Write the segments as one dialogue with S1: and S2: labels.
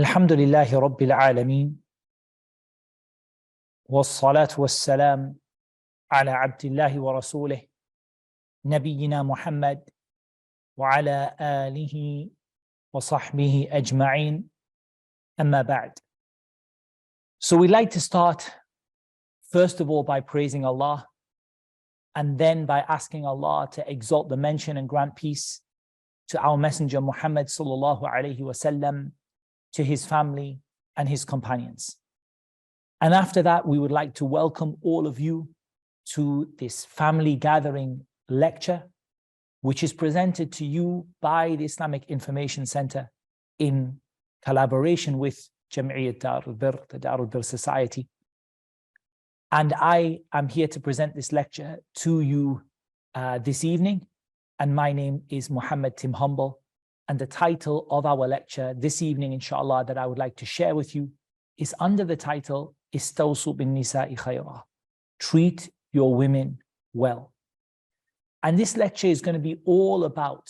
S1: الحمد لله رب العالمين والصلاة والسلام على عبد الله ورسوله نبينا محمد وعلى آله وصحبه أجمعين أما بعد. So we'd like to start first of all by praising Allah, and then by asking Allah to exalt the mention and grant peace to our messenger Muhammad sallallahu alaihi wasallam, to his family and his companions. And after that, we would like to welcome all of you to this family gathering lecture, which is presented to you by the Islamic Information Center in collaboration with Jam'iyyat Darul Bir, the Darul Bir Society. And I am here to present this lecture to you this evening. And my name is Muhammad Tim Humble. And the title of our lecture this evening, inshallah, that I would like to share with you is under the title, Istawsu bin Nisa'i Khayra. Treat your women well. And this lecture is going to be all about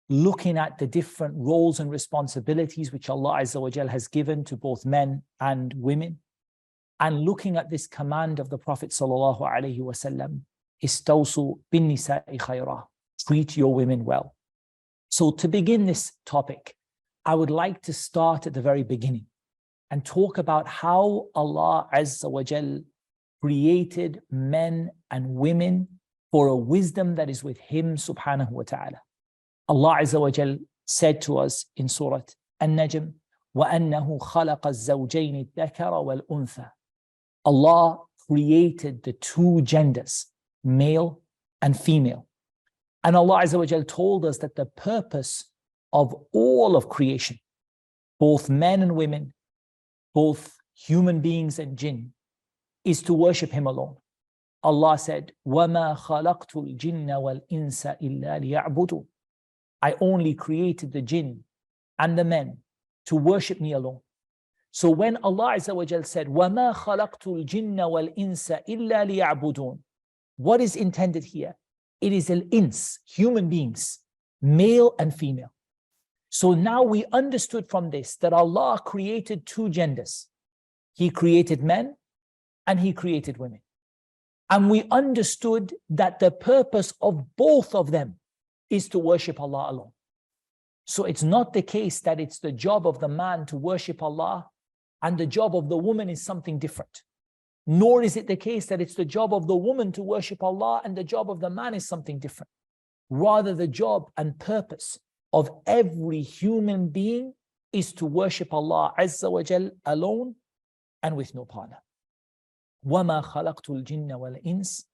S1: looking at the different roles and responsibilities which Allah Azza wa Jal has given to both men and women, and looking at this command of the Prophet Sallallahu Alaihi Wasallam, Istawsu bin Nisa'i Khayra. Treat your women well. So to begin this topic, I would like to start at the very beginning and talk about how Allah Azza wa Jal created men and women for a wisdom that is with Him subhanahu wa ta'ala. Allah Azza wa Jal said to us in Surah An-Najm, وَأَنَّهُ خَلَقَ الزَّوْجَيْنِ الذَّكَرَ وَالْأُنثَى. Allah created the two genders, male and female. And Allah Azza wa Jal told us that the purpose of all of creation, both men and women, both human beings and jinn, is to worship Him alone. Allah said, وَمَا خَلَقْتُ الْجِنَّ وَالْإِنسَ إِلَّا لِيَعْبُدُونَ. I only created the jinn and the men to worship me alone. So when Allah Azza wa Jal said, وَمَا خَلَقْتُ الْجِنَّ وَالْإِنسَ إِلَّا لِيَعْبُدُونَ, what is intended here? It is al-ins, human beings, male and female. So now we understood from this that Allah created two genders. He created men and He created women. And we understood that the purpose of both of them is to worship Allah alone. So it's not the case that it's the job of the man to worship Allah and the job of the woman is something different. Nor is it the case that it's the job of the woman to worship Allah and the job of the man is something different. Rather, the job and purpose of every human being is to worship Allah Azza wa Jal alone and with no partner. وَمَا خَلَقْتُ الْجِنَّ وَالْإِنسَ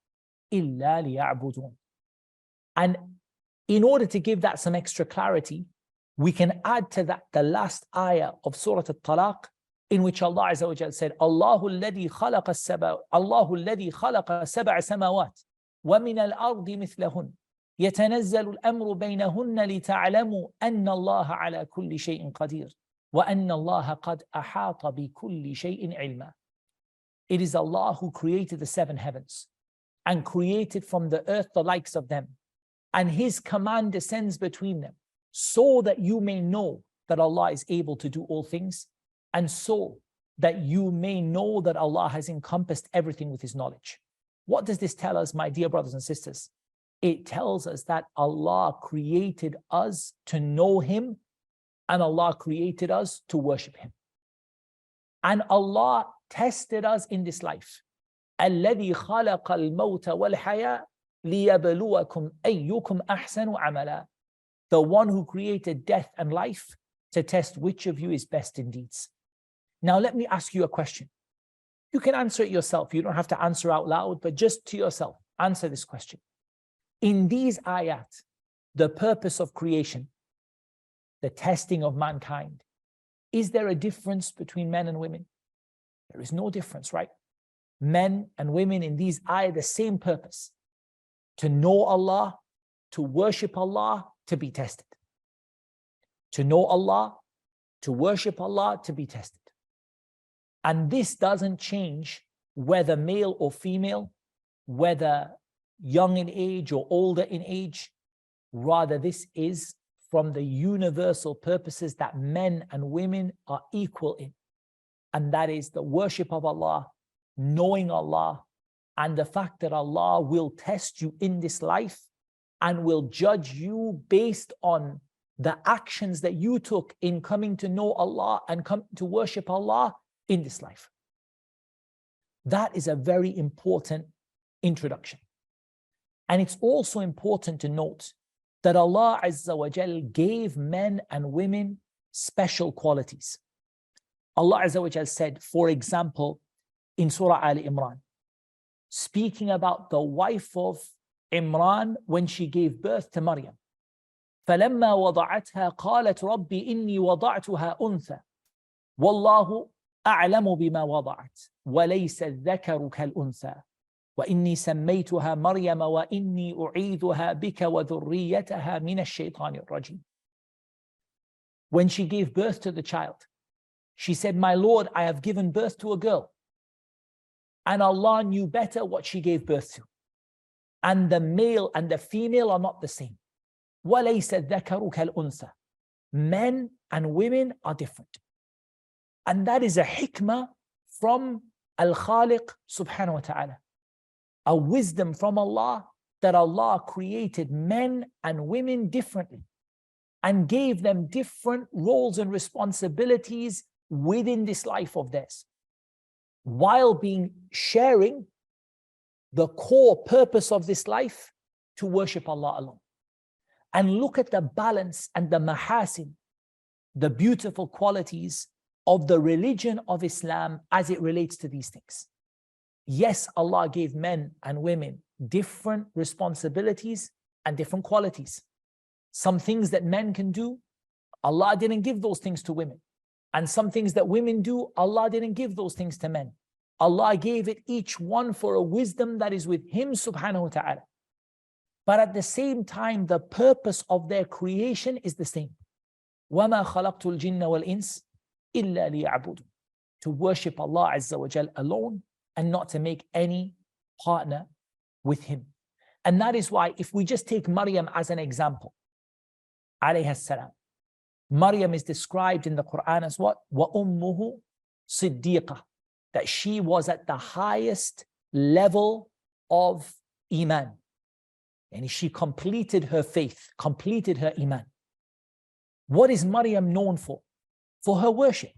S1: إِلَّا لِيَعْبُدُونَ. And in order to give that some extra clarity, we can add to that the last ayah of Surah At-Talaq, in which Allah Azza wa Jal said, Allahu alladhi khalaqa sab'a samawat wa min al-ardi mithlahun yatanazzalu al-amru baynahunna lita'lamu anna Allah ala kulli shay'in qadir wa anna Allah qad ahata bi kulli shay'in ilma. It is Allah who created the seven heavens and created from the earth the likes of them, and His command descends between them so that you may know that Allah is able to do all things, and so that you may know that Allah has encompassed everything with His knowledge. What does this tell us, my dear brothers and sisters? It tells us that Allah created us to know Him, and Allah created us to worship Him. And Allah tested us in this life. الَّذِي خَلَقَ الْمَوْتَ وَالْحَيَاةَ لِيَبْلُوَكُمْ أَيُّكُمْ أَحْسَنُ عَمَلًا. The one who created death and life to test which of you is best in deeds. Now let me ask you a question. You can answer it yourself. You don't have to answer out loud, but just to yourself, answer this question. In these ayat, the purpose of creation, the testing of mankind, is there a difference between men and women? There is no difference, right? Men and women in these ayat, the same purpose. To know Allah, to worship Allah, to be tested. To know Allah, to worship Allah, to be tested. And this doesn't change whether male or female, whether young in age or older in age. Rather, this is from the universal purposes that men and women are equal in. And that is the worship of Allah, knowing Allah, and the fact that Allah will test you in this life and will judge you based on the actions that you took in coming to know Allah and come to worship Allah in this life. That is a very important introduction. And it's also important to note that Allah Azza wa Jal gave men and women special qualities. Allah Azza wa Jal said, for example, in Surah Ali Imran, speaking about the wife of Imran when she gave birth to Maryam. فَلَمَّا وَضَعَتْهَا قَالَتْ رَبِّ إِنِّي وَضَعْتُهَا أُنْثَى وَاللَّهُ أَعْلَمُ بِمَا وَضَعَتْ وَلَيْسَ الذَّكَرُ كَالْأُنْثَى وَإِنِّي سَمَّيْتُهَا مَرْيَمَ وَإِنِّي أُعِيذُهَا بِكَ وَذُرِّيَّتَهَا مِنَ الشَّيْطَانِ الرَّجِيمِ. When she gave birth to the child, she said, my Lord, I have given birth to a girl. And Allah knew better what she gave birth to. And the male and the female are not the same. وَلَيْسَ الذَّكَرُ كَالْأُنْثَى. Men and women are different. And that is a hikmah from Al-Khaliq subhanahu wa ta'ala. A wisdom from Allah that Allah created men and women differently and gave them different roles and responsibilities within this life of theirs, while sharing the core purpose of this life to worship Allah alone. And look at the balance and the mahasin, the beautiful qualities of the religion of Islam as it relates to these things. Yes, Allah gave men and women different responsibilities and different qualities. Some things that men can do, Allah didn't give those things to women. And some things that women do, Allah didn't give those things to men. Allah gave it each one for a wisdom that is with Him subhanahu wa ta'ala. But at the same time, the purpose of their creation is the same. وَمَا خَلَقْتُ الْجِنَّ وَالْإِنسِ إِلَّا لِيَعْبُدُونَ. To worship Allah Azza wa Jal alone and not to make any partner with Him. And that is why if we just take Maryam as an example, alayha salam, Maryam is described in the Quran as what? وَأُمُّهُ صِدِّيقَةٌ. That she was at the highest level of Iman. And she completed her faith, completed her Iman. What is Maryam known for? For her worship.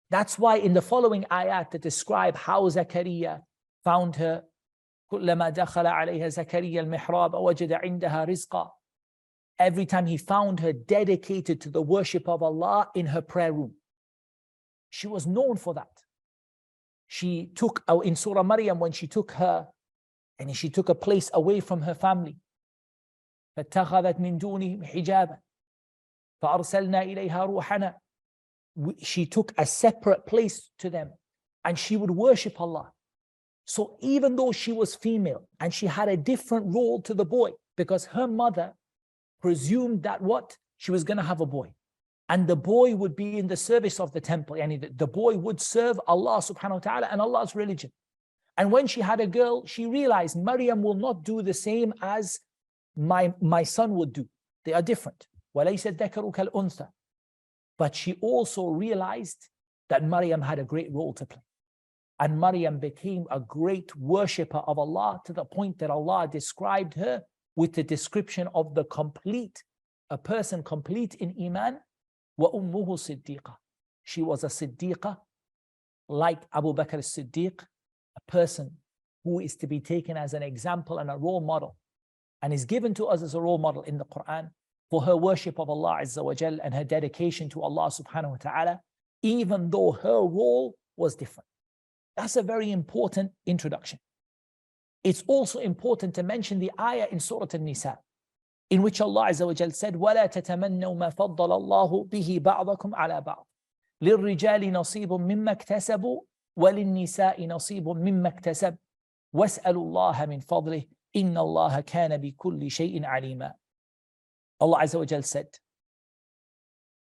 S1: That's why in the following ayat that describe how Zakaria found her, كُلَّمَا دَخَلَ عَلَيْهَا زَكَرِيَّا الْمِحْرَابَ وَجَدَ عِنْدَهَا رِزْقًا. Every time he found her dedicated to the worship of Allah in her prayer room. She was known for that. She took, in Surah Maryam, when she took her, and she took a place away from her family. فَاتَّخَذَتْ مِن دُونِهِمْ حِجَابًا فَأَرْسَلْنَا إِلَيْهَا رُوحَنَا. She took a separate place to them, and she would worship Allah. So even though she was female, and she had a different role to the boy, because her mother presumed that what? She was going to have a boy. And the boy would be in the service of the temple. And the boy would serve Allah subhanahu wa ta'ala and Allah's religion. And when she had a girl, she realized Maryam will not do the same as my son would do. They are different. وَلَيْسَ الذَّكَرُ كَالْأُنْثَى. But she also realized that Maryam had a great role to play. And Maryam became a great worshipper of Allah to the point that Allah described her with the description of the complete, a person complete in Iman. وَأُمُّهُ صِدِّيقَةٌ. She was a Siddiqah, like Abu Bakr as-Siddiq, a person who is to be taken as an example and a role model, and is given to us as a role model in the Quran for her worship of Allah Azza wa Jal and her dedication to Allah subhanahu wa ta'ala, even though her role was different. That's a very important introduction. It's also important to mention the ayah in Surah An-Nisa, in which Allah Azza wa Jal said, وَلَا تَتَمَنَّوْا مَا فَضَّلَ اللَّهُ بِهِ بَعْضَكُمْ عَلَى بَعْضٍ لِلرِّجَالِ نَصِيبٌ مِمَّا اكْتَسَبُوا وَلِلنِّسَاءِ نَصِيبٌ مِمَّا اكْتَسَبْنَ وَاسْأَلُوا اللَّهَ مِنْ فَضْلِهِ إِنَّ اللَّهَ كَانَ بِكُلِّ شَيْءٍ عَلِيمًا. Allah Azza wa Jal said,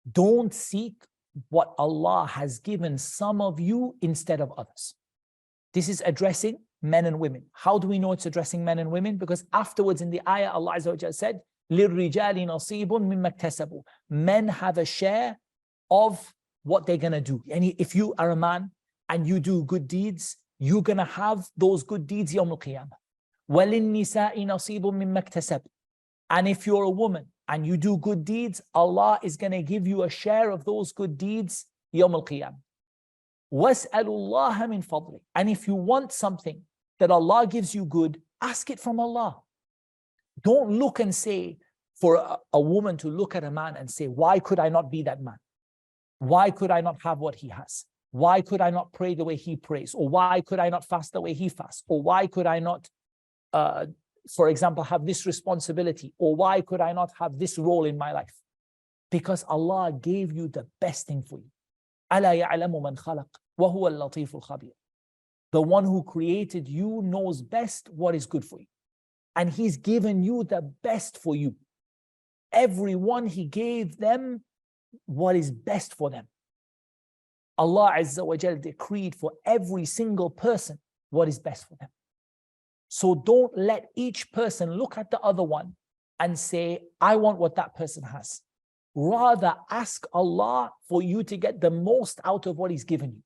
S1: don't seek what Allah has given some of you instead of others. This is addressing men and women. How do we know it's addressing men and women? Because afterwards in the ayah, Allah Azza wa Jalla said, لِلرِّجَالِ نَصِيبٌ مِّمَّا اكْتَسَبُوا. Men have a share of what they're going to do. And if you are a man and you do good deeds, you're going to have those good deeds يوم القيامة. وَلِلنِّسَاءِ نَصِيبٌ مِّمَّا اكْتَسَبْنَ. And if you're a woman and you do good deeds, Allah is going to give you a share of those good deeds يوم القيامة. وَاسْأَلُوا اللَّهَ مِنْ فَضْلِهِ. And if you want something that Allah gives you good, ask it from Allah. Don't look and say, for a woman to look at a man and say, why could I not be that man? Why could I not have what he has? Why could I not pray the way he prays? Or why could I not fast the way he fasts? Or why could I not, for example, have this responsibility? Or why could I not have this role in my life? Because Allah gave you the best thing for you. أَلَا يَعْلَمُ مَنْ خَلَقَ وَهُوَ اللَّطِيفُ الْخَبِيرُ. The one who created you knows best what is good for you. And He's given you the best for you. Everyone, He gave them what is best for them. Allah Azza wa Jal decreed for every single person what is best for them. So don't let each person look at the other one and say, I want what that person has. Rather ask Allah for you to get the most out of what He's given you.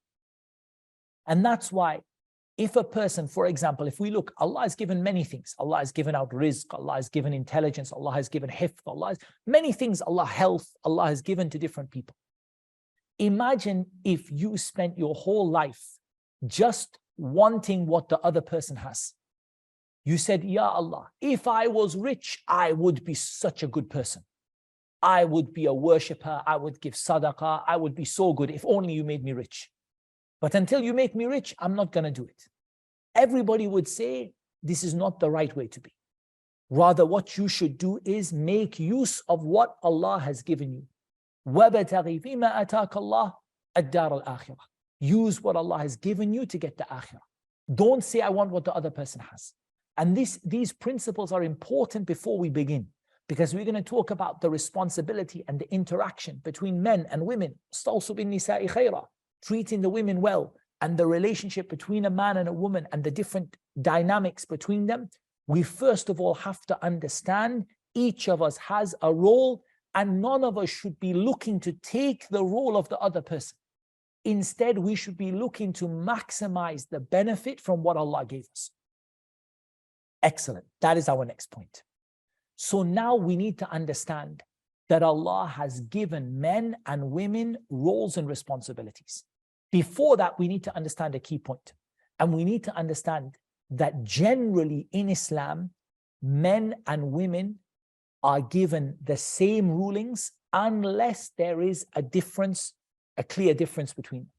S1: And that's why if a person, for example, if we look, Allah has given many things. Allah has given out rizq, Allah has given intelligence, Allah has given hifz, Allah has many things, Allah health, Allah has given to different people. Imagine if you spent your whole life just wanting what the other person has. You said, Ya Allah, if I was rich, I would be such a good person. I would be a worshipper, I would give sadaqah, I would be so good if only you made me rich. But until you make me rich, I'm not going to do it. Everybody would say, this is not the right way to be. Rather, what you should do is make use of what Allah has given you. وَابْتَغِ فِيمَا أَتَاكَ اللَّهُ الدَّارَ الْآخِرَةِ. Use what Allah has given you to get the akhirah. Don't say, I want what the other person has. And these principles are important before we begin, because we're going to talk about the responsibility and the interaction between men and women. اسْتَوْصُوا بِالنِّسَاءِ خَيْرًا. Treating the women well, and the relationship between a man and a woman and the different dynamics between them. We first of all have to understand each of us has a role, and none of us should be looking to take the role of the other person. Instead, we should be looking to maximize the benefit from what Allah gave us. Excellent. That is our next point. So now we need to understand that Allah has given men and women roles and responsibilities. Before that, we need to understand a key point. And we need to understand that generally in Islam, men and women are given the same rulings unless there is a difference, a clear difference between them.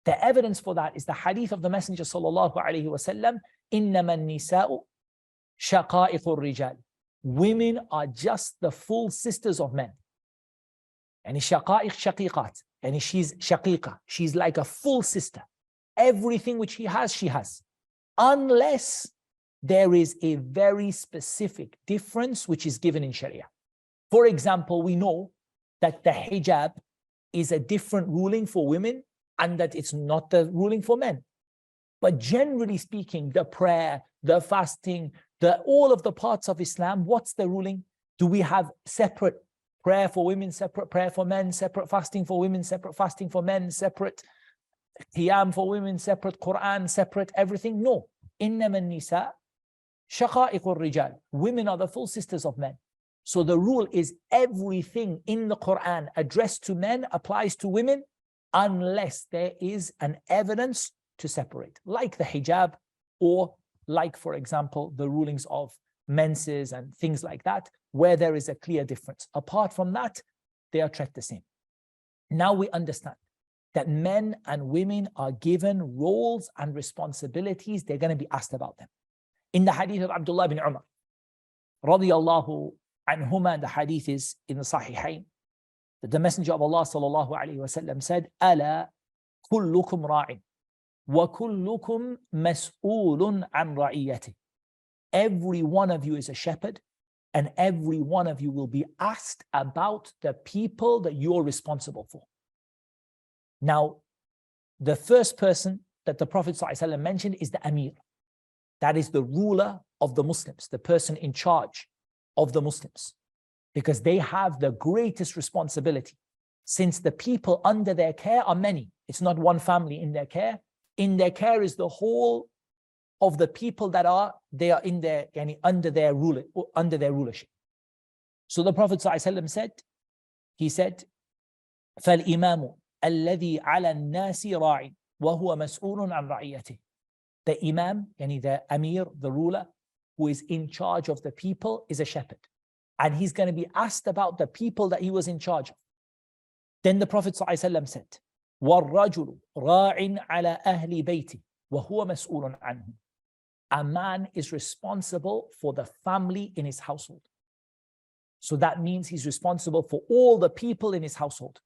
S1: The evidence for that is the hadith of the Messenger sallallahu alaihi wasallam, إِنَّمَا النِّسَاءُ شَقَائِقُ الرِّجَالِ. Women are just the full sisters of men. And shaqa'iq shaqiqat. And she's shaqiqa. She's like a full sister. Everything which he has, she has. Unless there is a very specific difference which is given in Sharia. For example, we know that the hijab is a different ruling for women and that it's not the ruling for men. But generally speaking, the prayer, the fasting, all of the parts of Islam, what's the ruling? Do we have separate prayer for women, separate prayer for men, separate fasting for women, separate fasting for men, separate qiyam for women, separate Quran, separate everything? No. إِنَّمَا النِّسَاء شَقَائِقُ الرِّجَالِ. Women are the full sisters of men. So the rule is everything in the Quran addressed to men applies to women unless there is an evidence to separate, like the hijab, or like, for example, the rulings of menses and things like that, where there is a clear difference. Apart from that, they are treated the same. Now we understand that men and women are given roles and responsibilities. They're going to be asked about them. In the hadith of Abdullah bin Umar, radiyallahu anhuma, the hadith is in the Sahihain, that the Messenger of Allah sallallahu alayhi wa sallam said, أَلَا كُلُّكُمْ رَاعٍ وَكُلُّكُمْ مَسْئُولٌ عَنْ رَعِيَّتِهِ. Every one of you is a shepherd, and every one of you will be asked about the people that you're responsible for. Now, the first person that the Prophet ﷺ mentioned is the Amir. That is the ruler of the Muslims, the person in charge of the Muslims. because they have the greatest responsibility. Since the people under their care are many, it's not one family in their care. In their care is the whole of the people that they are in their under their rulership. So the Prophet ﷺ said, he said, فَالْإِمَامُ الَّذِي عَلَى النَّاسِ رَاعٍ وَهُوَ مَسْئُولٌ عَنْ رَعِيَّتِهِ. The Imam, the Amir, the ruler, who is in charge of the people, is a shepherd. And he's going to be asked about the people that he was in charge of. Then the Prophet ﷺ said, وَالرَّجُلُ رَاعٍ عَلَى أَهْلِ بَيْتِهِ وَهُوَ مَسْئُولٌ عَنْهُ. A man is responsible for the family in his household. So that means he's responsible for all the people in his household.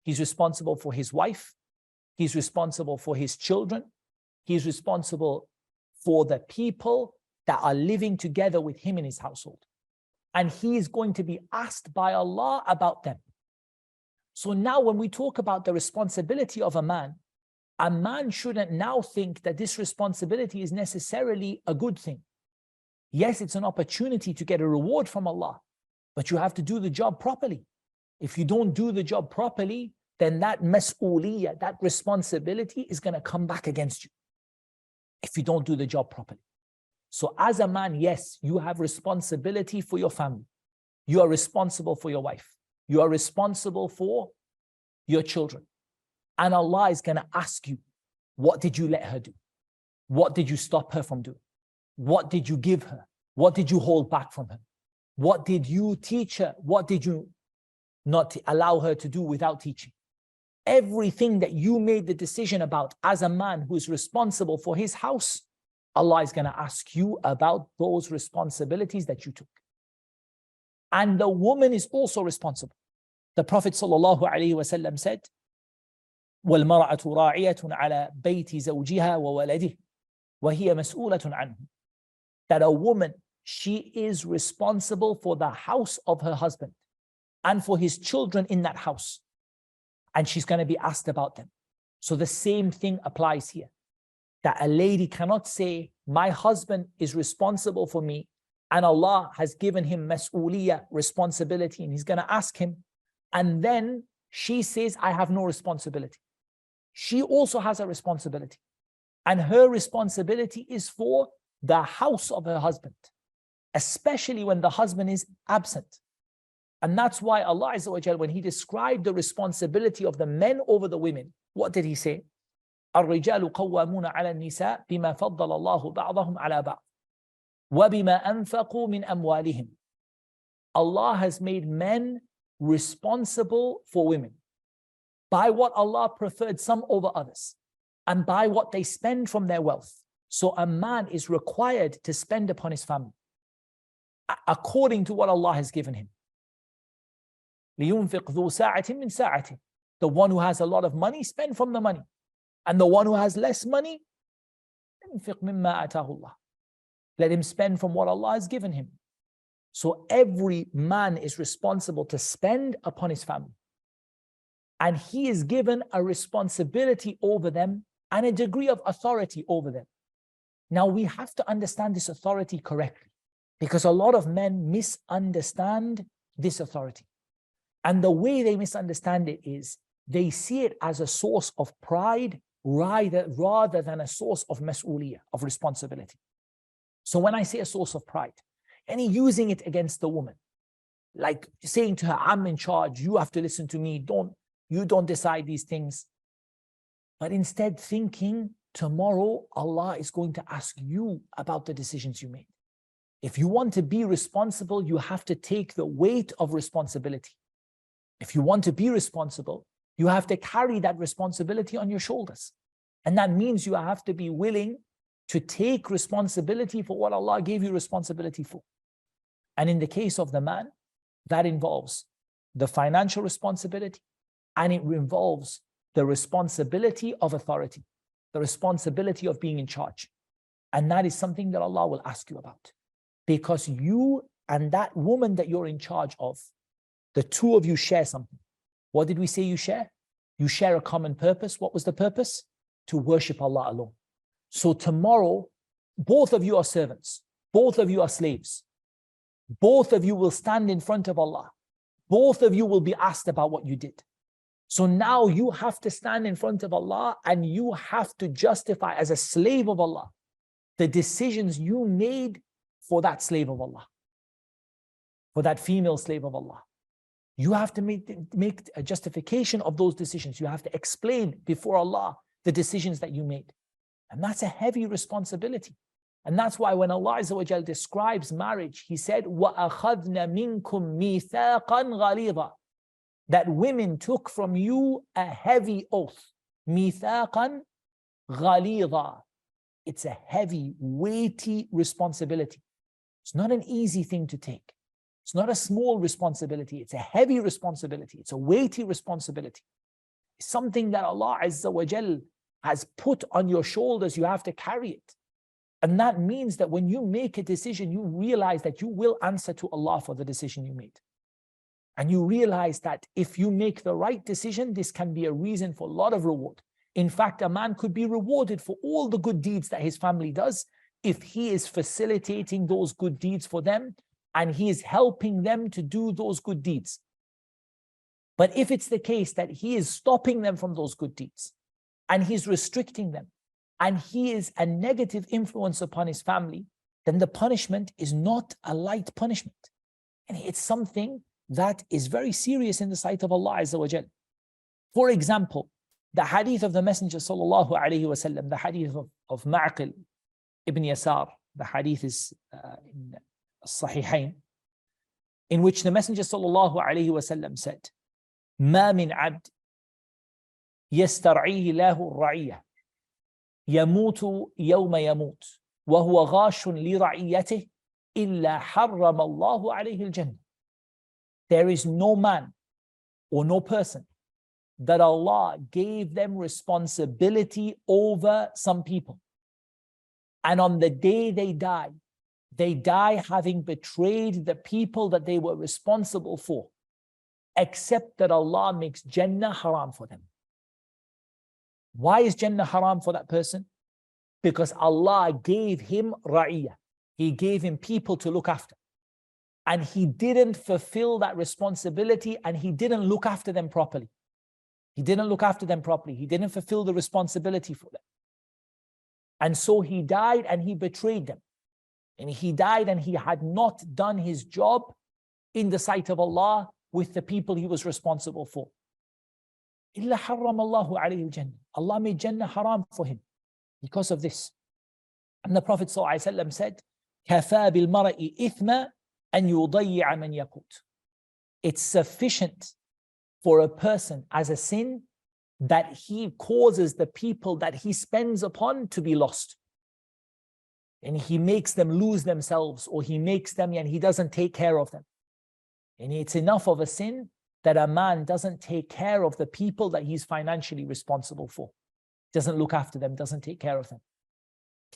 S1: He's responsible for his wife. He's responsible for his children. He's responsible for the people that are living together with him in his household. And he is going to be asked by Allah about them. So now when we talk about the responsibility of a man shouldn't now think that this responsibility is necessarily a good thing. Yes, it's an opportunity to get a reward from Allah, but you have to do the job properly. If you don't do the job properly, then that mas'uliyah, that responsibility is going to come back against you if you don't do the job properly. So as a man, yes, you have responsibility for your family. You are responsible for your wife. You are responsible for your children. And Allah is going to ask you, what did you let her do? What did you stop her from doing? What did you give her? What did you hold back from her? What did you teach her? What did you not allow her to do without teaching? Everything that you made the decision about as a man who is responsible for his house, Allah is going to ask you about those responsibilities that you took. And the woman is also responsible. The Prophet ﷺ said, وَالْمَرْأَةُ رَاعِيَةٌ عَلَى بَيْتِ زَوْجِهَا وَوَلَدِهِ وَهِيَ مَسْئُولَةٌ عَنْهُ. That a woman, she is responsible for the house of her husband and for his children in that house. And she's going to be asked about them. So the same thing applies here. That a lady cannot say, my husband is responsible for me and Allah has given him mas'uliyah, responsibility, and he's going to ask him. And then she says, I have no responsibility. She also has a responsibility. And her responsibility is for the house of her husband, especially when the husband is absent. And that's why Allah Azza wa Jal, when he described the responsibility of the men over the women, what did he say? الرجال قوامون على النساء بما فضل الله بعضهم على بعض وبما أنفقوا من أموالهم. Allah has made men responsible for women by what Allah preferred some over others and by what they spend from their wealth. So a man is required to spend upon his family according to what Allah has given him. لينفق ذو ساعة من ساعته. The one who has a lot of money, spend from the money. And the one who has less money, ينفق مما آتاه الله. Let him spend from what Allah has given him. So every man is responsible to spend upon his family. And he is given a responsibility over them and a degree of authority over them. Now we have to understand this authority correctly, because a lot of men misunderstand this authority. And the way they misunderstand it is they see it as a source of pride rather than a source of mas'uliyah, of responsibility. So when I say a source of pride, and using it against the woman, like saying to her, I'm in charge, you have to listen to me, you don't decide these things. But instead thinking, tomorrow Allah is going to ask you about the decisions you made. If you want to be responsible, you have to take the weight of responsibility. If you want to be responsible, you have to carry that responsibility on your shoulders. And that means you have to be willing to take responsibility for what Allah gave you responsibility for. And in the case of the man, that involves the financial responsibility, and it involves the responsibility of authority, the responsibility of being in charge. And that is something that Allah will ask you about. Because you and that woman that you're in charge of, the two of you share something. What did we say you share? You share a common purpose. What was the purpose? To worship Allah alone. So tomorrow, both of you are servants. Both of you are slaves. Both of you will stand in front of Allah. Both of you will be asked about what you did. So now you have to stand in front of Allah and you have to justify as a slave of Allah the decisions you made for that slave of Allah, for that female slave of Allah. You have to make a justification of those decisions. You have to explain before Allah the decisions that you made. And that's a heavy responsibility. And that's why when Allah Azza wa Jal describes marriage, He said, وَأَخَذْنَ مِنْكُمْ مِيثَاقًا غَلِيظًا, that women took from you a heavy oath. مِيثَاقًا غَلِيظًا. It's a heavy, weighty responsibility. It's not an easy thing to take. It's not a small responsibility. It's a heavy responsibility. It's a weighty responsibility. It's something that Allah Azza wa Jal has put on your shoulders. You have to carry it. And that means that when you make a decision, you realize that you will answer to Allah for the decision you made. And you realize that if you make the right decision, this can be a reason for a lot of reward. In fact, a man could be rewarded for all the good deeds that his family does if he is facilitating those good deeds for them and he is helping them to do those good deeds. But if it's the case that he is stopping them from those good deeds and he's restricting them and he is a negative influence upon his family, then the punishment is not a light punishment. And it's something that is very serious in the sight of Allah Azza wa Jal. For example, the hadith of the Messenger sallallahu alaihi wasallam, the hadith of Ma'qil ibn Yasar, the hadith is in Sahihain, in which the Messenger sallallahu alaihi wasallam said, "Ma min abd yastar'ihi lahu ra'iyah yamutu yawma yamut wa huwa ghashun li ra'iyatihi illa harrama Allahu alayhi al-jannah." There is no man or no person that Allah gave them responsibility over some people. And on the day they die having betrayed the people that they were responsible for, except that Allah makes Jannah haram for them. Why is Jannah haram for that person? Because Allah gave him ra'iyah. He gave him people to look after. And he didn't fulfill that responsibility and he didn't look after them properly. He didn't look after them properly. He didn't fulfill the responsibility for them. And so he died and he betrayed them. And he died and he had not done his job in the sight of Allah with the people he was responsible for. إِلَّا حَرَّمَ اللَّهُ عَلَيْهِ الْجَنَّةِ. Allah made Jannah haram for him because of this. And the Prophet ﷺ said, كَفَى بِالْمَرَئِ إِثْمًا أَنْ يُضَيِّعَ مَنْ يَقُوتُ. It's sufficient for a person as a sin that he causes the people that he spends upon to be lost. And he makes them lose themselves, or he makes them and he doesn't take care of them. And it's enough of a sin that a man doesn't take care of the people that he's financially responsible for. Doesn't look after them, doesn't take care of them.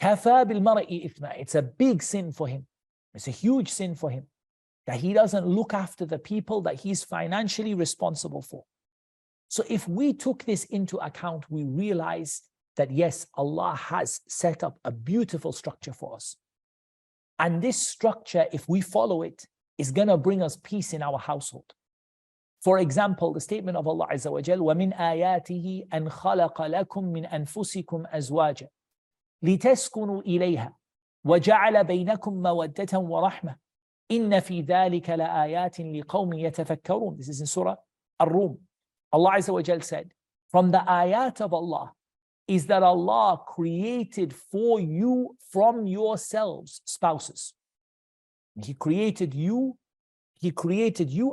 S1: كَفَى بِالْمَرْءِ إِثْمًا. It's a big sin for him. It's a huge sin for him that he doesn't look after the people that he's financially responsible for. So if we took this into account, we realize that yes, Allah has set up a beautiful structure for us. And this structure, if we follow it, is going to bring us peace in our household. For example, the statement of Allah Azza wa Jal, وَمِنْ آيَاتِهِ أَنْ خَلَقَ لَكُم مِّنْ أَنفُسِكُمْ أَزْوَاجًا لِتَسْكُنُوا إِلَيْهَا وَجَعَلَ بَيْنَكُمْ مَوَدَّةً وَرَحْمَةً إِنَّ فِي ذَلِكَ لَآيَاتٍ لِقَوْمٍ يَتَفَكَّرُونَ. This is in Surah Ar-Rum. Allah Azza wa Jal said, from the ayat of Allah is that Allah created for you from yourselves spouses. He created you,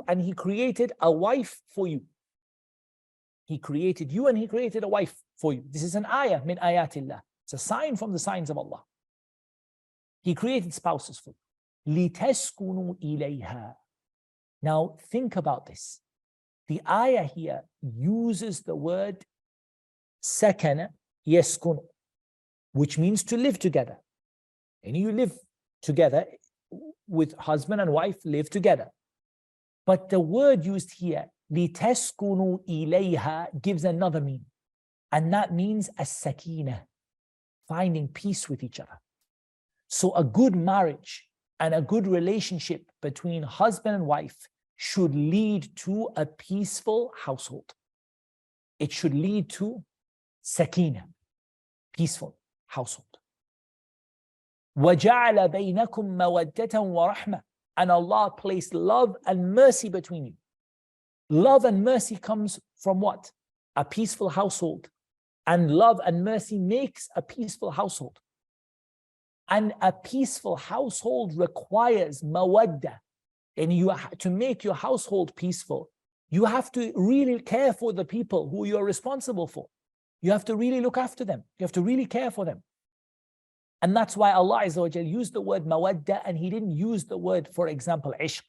S1: and He created a wife for you. He created you and He created a wife for you. This is an ayah min ayatillah. It's a sign from the signs of Allah. He created spouses for you. لِتَسْكُنُوا إِلَيْهَا. Now think about this. The ayah here uses the word sakana yaskunu, which means to live together. And you live together with husband and wife, live together. But the word used here, لِتَسْكُنُوا إِلَيْهَا, gives another meaning. And that means as-sakina, finding peace with each other. So a good marriage and a good relationship between husband and wife should lead to a peaceful household. It should lead to sakina, peaceful household. وَجَعَلَ بَيْنَكُمْ مَوَدَّةً وَرَحْمَةً. And Allah placed love and mercy between you. Love and mercy comes from what? A peaceful household. And love and mercy makes a peaceful household. And a peaceful household requires mawadda. And to make your household peaceful, you have to really care for the people who you're responsible for. You have to really look after them. You have to really care for them. And that's why Allah Azza wa Jal used the word mawadda, and He didn't use the word, for example, ishq.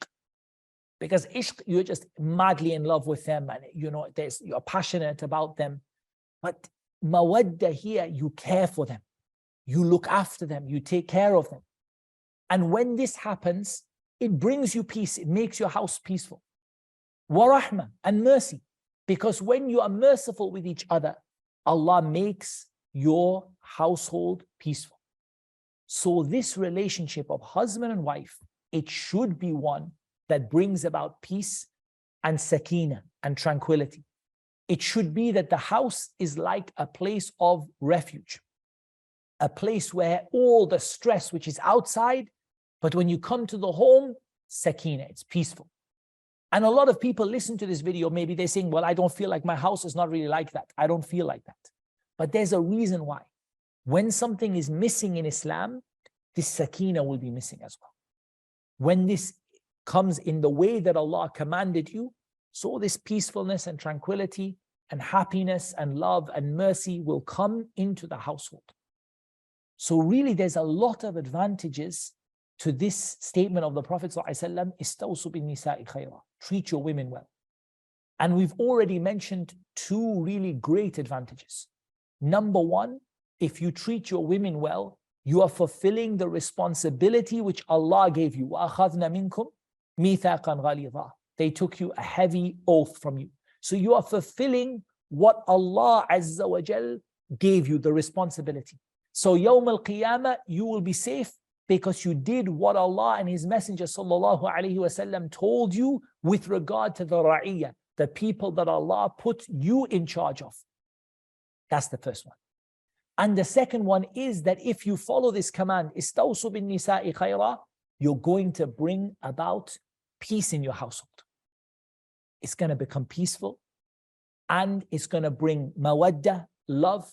S1: Because ishq, you're just madly in love with them, and you're passionate about them. But mawadda here, you care for them. You look after them. You take care of them. And when this happens, it brings you peace. It makes your house peaceful. Wa rahmah, and mercy. Because when you are merciful with each other, Allah makes your household peaceful. So this relationship of husband and wife, it should be one that brings about peace and sakina and tranquility. It should be that the house is like a place of refuge, a place where all the stress which is outside, but when you come to the home, sakina, it's peaceful. And a lot of people listen to this video, maybe they're saying, well, I don't feel like my house is not really like that. I don't feel like that. But there's a reason why. When something is missing in Islam, this sakina will be missing as well. When this comes in the way that Allah commanded you, so this peacefulness and tranquility and happiness and love and mercy will come into the household. So really there's a lot of advantages to this statement of the Prophet ﷺ, istawsu bin nisa'i khayra, treat your women well. And we've already mentioned two really great advantages. Number one, if you treat your women well, you are fulfilling the responsibility which Allah gave you. وَأَخَذْنَا مِنْكُمْ مِيثَاقًا غَلِيظًا. They took you a heavy oath from you. So you are fulfilling what Allah Azza wa Jal gave you, the responsibility. So Yawm al-Qiyamah, you will be safe because you did what Allah and His Messenger sallallahu alaihi wasallam told you with regard to the ra'iyah, the people that Allah put you in charge of. That's the first one. And the second one is that if you follow this command, istawsu bin nisa'i khayra, you're going to bring about peace in your household. It's going to become peaceful, and it's going to bring mawadda, love,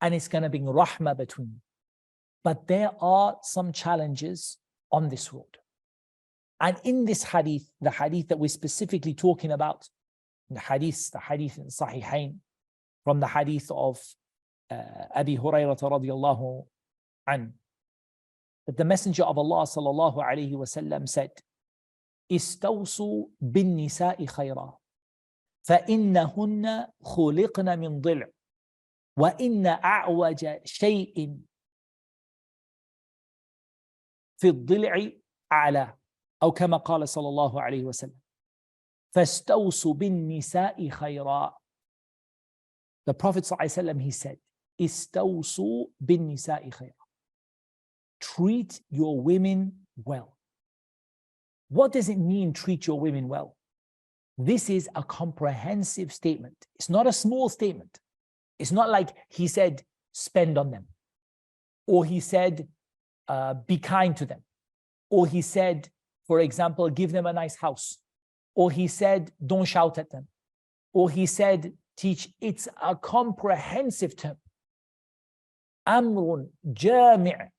S1: and it's going to bring rahmah between you. But there are some challenges on this road. And in this hadith, the hadith that we're specifically talking about, the hadith in Sahihain, from the hadith of Abi Hurairah radiyallahu anhu, that the Messenger of Allah sallallahu alayhi wasallam said, استوصوا بالنساء خيرا فإنهن خلقن من ضلع وإن أعوج شيء في الضلع أعلى أو كما قال صلى الله عليه وسلم فاستوصوا بالنساء خيرا. The Prophet صلى الله عليه وسلم, he said, استوصوا بالنساء خيرا. Treat your women well. What does it mean, treat your women well? This is a comprehensive statement. It's not a small statement. It's not like he said, spend on them. Or he said, be kind to them. Or he said, for example, give them a nice house. Or he said, don't shout at them. Or he said, teach. It's a comprehensive term. Amrun jami'.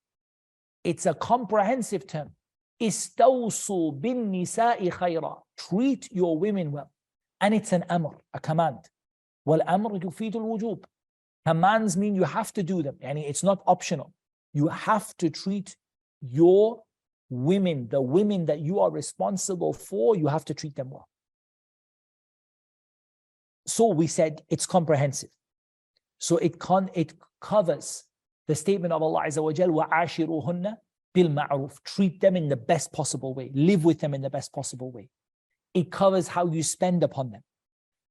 S1: It's a comprehensive term. Istawsu bin nisa'i khayra. Treat your women well. And it's an amr, a command. Wal amr tufidu al-wujub. Commands mean you have to do them. And it's not optional. You have to treat your women, the women that you are responsible for, you have to treat them well. So we said it's comprehensive. So it covers the statement of Allah Azza wa Jal, وَعَاشِرُهُنَّ بِالْمَعْرُوفِ. Treat them in the best possible way. Live with them in the best possible way. It covers how you spend upon them.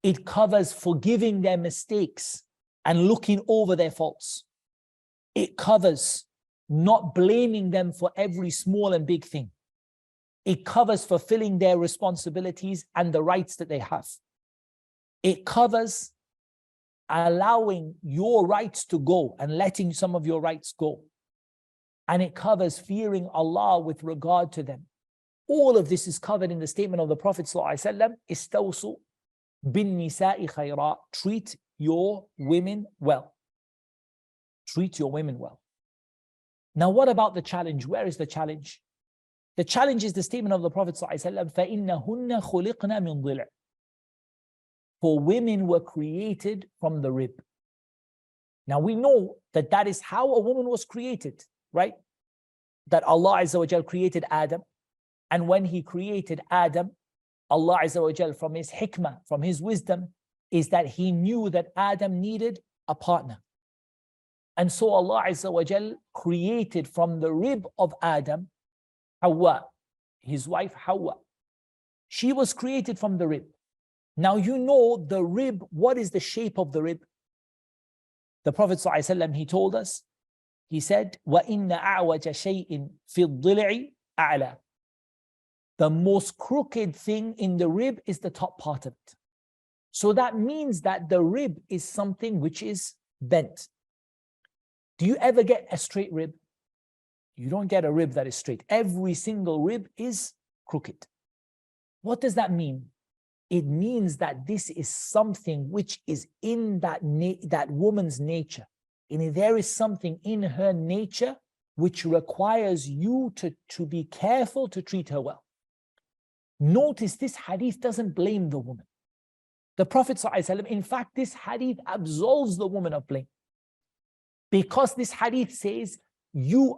S1: It covers forgiving their mistakes and looking over their faults. It covers not blaming them for every small and big thing. It covers fulfilling their responsibilities and the rights that they have. It covers allowing your rights to go and letting some of your rights go. And it covers fearing Allah with regard to them. All of this is covered in the statement of the Prophet ﷺ, Istawsu bin nisa'i khayra. Treat your women well. Treat your women well. Now, what about the challenge? Where is the challenge? The challenge is the statement of the Prophet ﷺ, فَإِنَّهُنَّ خُلِقْنَا مِنْ ضِلْعٍ. For women were created from the rib. Now we know that that is how a woman was created, right? That Allah Azza wa Jal created Adam. And when He created Adam, Allah Azza wa Jal, from His hikmah, from His wisdom, is that He knew that Adam needed a partner. And so Allah Azza wa Jal created from the rib of Adam, Hawa, his wife Hawa. She was created from the rib. Now you know the rib, what is the shape of the rib? The Prophet ﷺ, he told us, he said, وَإِنَّ أَعْوَجَ شَيْءٍ فِي الضِّلْعِ أَعْلَى. The most crooked thing in the rib is the top part of it. So that means that the rib is something which is bent. Do you ever get a straight rib? You don't get a rib that is straight. Every single rib is crooked. What does that mean? It means that this is something which is in that woman's nature. And there is something in her nature which requires you to be careful to treat her well. Notice this hadith doesn't blame the woman. The Prophet ﷺ, in fact, this hadith absolves the woman of blame. Because this hadith says,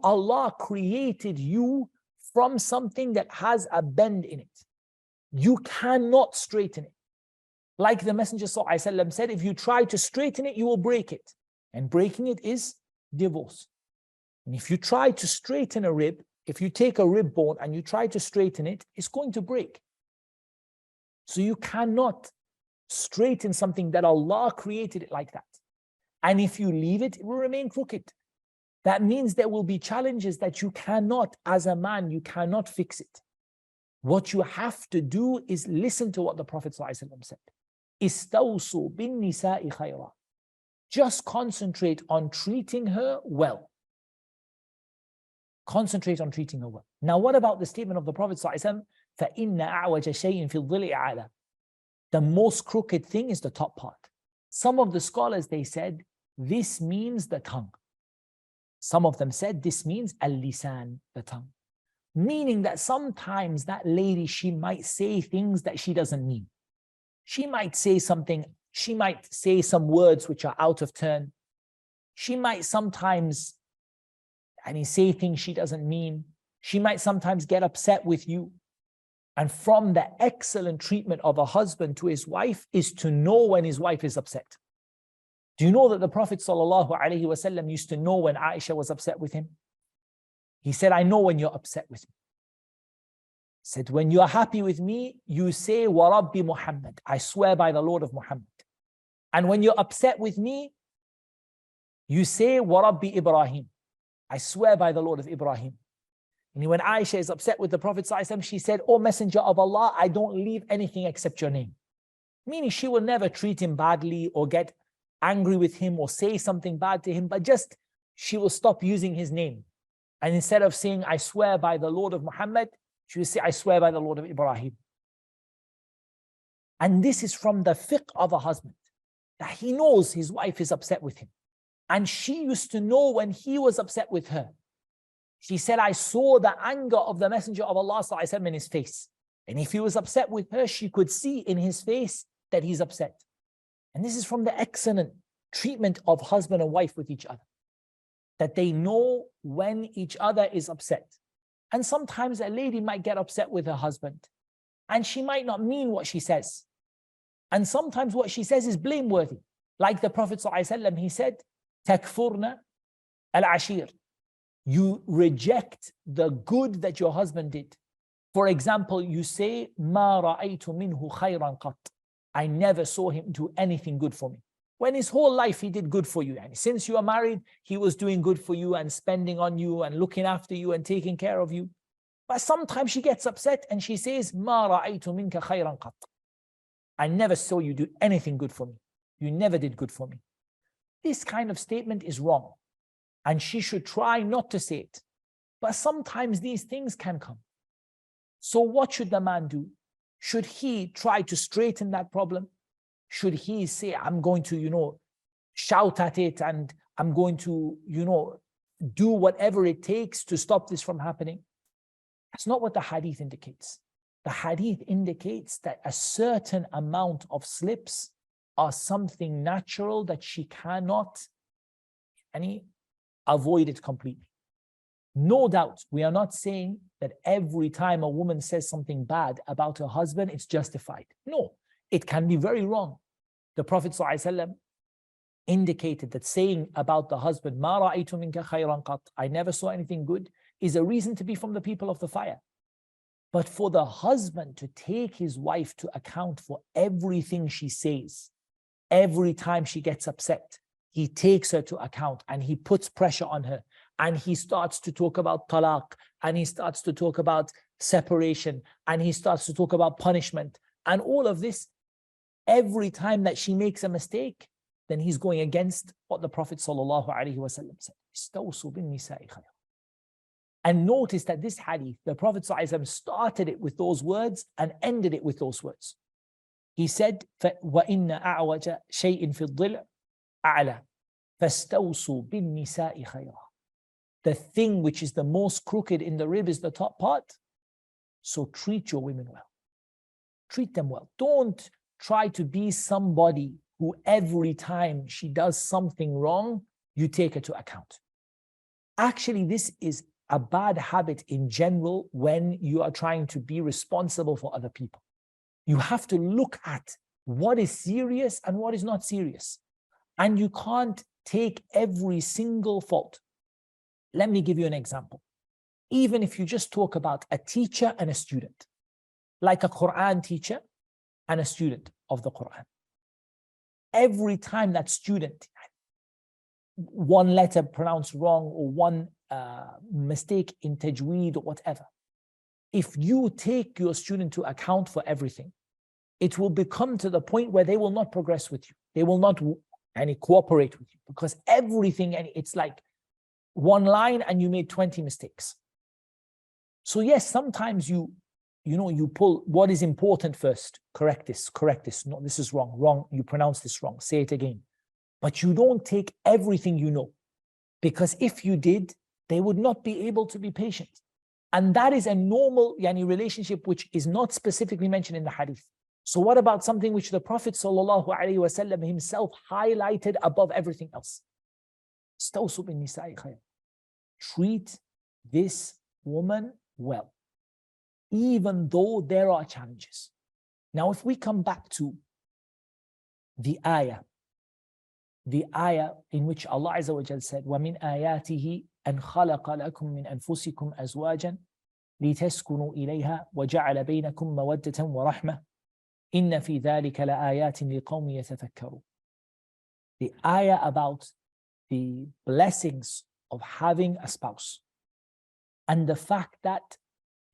S1: Allah created you from something that has a bend in it. You cannot straighten it. Like the Messenger ﷺ said, if you try to straighten it, you will break it. And breaking it is divorce. And if you try to straighten a rib, if you take a rib bone and you try to straighten it, it's going to break. So you cannot straighten something that Allah created it like that. And if you leave it, it will remain crooked. That means there will be challenges that you cannot, as a man, you cannot fix it. What you have to do is listen to what the Prophet ﷺ said. Istawsu bin nisa'i khayra. Just concentrate on treating her well. Concentrate on treating her well. Now, what about the statement of the Prophet ﷺ? فَإِنَّ أَعْوَجَ شَيْءٍ فِي الضِّلِعِ عَلَى. The most crooked thing is the top part. Some of the scholars, they said, this means the tongue. Some of them said this means al-lisan, the tongue. Meaning that sometimes that lady, she might say things that she doesn't mean. She might say something, she might say some words which are out of turn. She might sometimes say things she doesn't mean. She might sometimes get upset with you. And from the excellent treatment of a husband to his wife is to know when his wife is upset. Do you know that the Prophet ﷺ used to know when Aisha was upset with him? He said, I know when you're upset with me. He said, when you're happy with me, you say, Wa Rabbi Muhammad, I swear by the Lord of Muhammad. And when you're upset with me, you say, Wa Rabbi Ibrahim, I swear by the Lord of Ibrahim. And when Aisha is upset with the Prophet ﷺ, she said, O Messenger of Allah, I don't leave anything except your name. Meaning she will never treat him badly or get angry with him or say something bad to him, but just she will stop using his name. And instead of saying, I swear by the Lord of Muhammad, she will say, I swear by the Lord of Ibrahim. And this is from the fiqh of a husband, that he knows his wife is upset with him. And she used to know when he was upset with her. She said, I saw the anger of the Messenger of Allah ﷺ in his face. And if he was upset with her, she could see in his face that he's upset. And this is from the excellent treatment of husband and wife with each other, that they know when each other is upset. And sometimes a lady might get upset with her husband and she might not mean what she says. And sometimes what she says is blameworthy. Like the Prophet ﷺ, he said, Takfurna al-ashir. You reject the good that your husband did. For example, you say, Ma ra'aytu minhu khayran qat. I never saw him do anything good for me. When his whole life he did good for you. And since you are married, he was doing good for you and spending on you and looking after you and taking care of you. But sometimes she gets upset and she says, "Ma ra'aytu minka khayran qat." I never saw you do anything good for me. You never did good for me. This kind of statement is wrong. And she should try not to say it. But sometimes these things can come. So what should the man do? Should he try to straighten that problem? Should he say, I'm going to, shout at it and I'm going to, do whatever it takes to stop this from happening? That's not what the hadith indicates. The hadith indicates that a certain amount of slips are something natural that she cannot avoid it completely. No doubt, we are not saying that every time a woman says something bad about her husband, it's justified. No, it can be very wrong. The Prophet ﷺ indicated that saying about the husband, "Ma ra'aytu minka khayran qat," I never saw anything good, is a reason to be from the people of the fire. But for the husband to take his wife to account for everything she says, every time she gets upset, he takes her to account and he puts pressure on her, and he starts to talk about talaq, and he starts to talk about separation, and he starts to talk about punishment, and all of this, every time that she makes a mistake, then he's going against what the Prophet ﷺ said. "Istawsu bin-nisa'i khayra." And notice that this hadith, the Prophet ﷺ started it with those words and ended it with those words. He said, وَإِنَّ أَعْوَجَ شَيْءٍ فِي الضِّلْعِ أَعْلَى فَاسْتَوْصُوا بِالنِّسَاءِ خَيْرًا. The thing which is the most crooked in the rib is the top part. So treat your women well. Treat them well. Don't try to be somebody who every time she does something wrong, you take her to account. Actually, this is a bad habit in general when you are trying to be responsible for other people. You have to look at what is serious and what is not serious. And you can't take every single fault. Let me give you an example. Even if you just talk about a teacher and a student, like a Quran teacher and a student of the Quran. Every time that student, one letter pronounced wrong or one mistake in tajweed or whatever, if you take your student to account for everything, it will become to the point where they will not progress with you. They will not cooperate with you, because everything, and it's like one line and you made 20 mistakes. So yes, sometimes you pull what is important first. Correct this. No, this is wrong. You pronounce this wrong. Say it again. But you don't take everything you know, because if you did, they would not be able to be patient. And that is a normal relationship which is not specifically mentioned in the hadith. So what about something which the Prophet ﷺ himself highlighted above everything else? Stawsu bin nisa'i khayr. Treat this woman well, even though there are challenges. Now, if we come back to the ayah in which Allah Azza wa Jal said, وَمِنْ آيَاتِهِ أَنْ خَلَقَ لَكُم مِّنْ أَنفُسِكُمْ أَزْوَاجًا لِتَسْكُنُوا إِلَيْهَا وَجَعَلَ بَيْنَكُم مَّوَدَّةً وَرَحْمَةً إِنَّ فِي ذَلِكَ لَآيَاتٍ لِقَوْمٍ يَتَفَكَّرُونَ. The ayah about the blessings of having a spouse and the fact that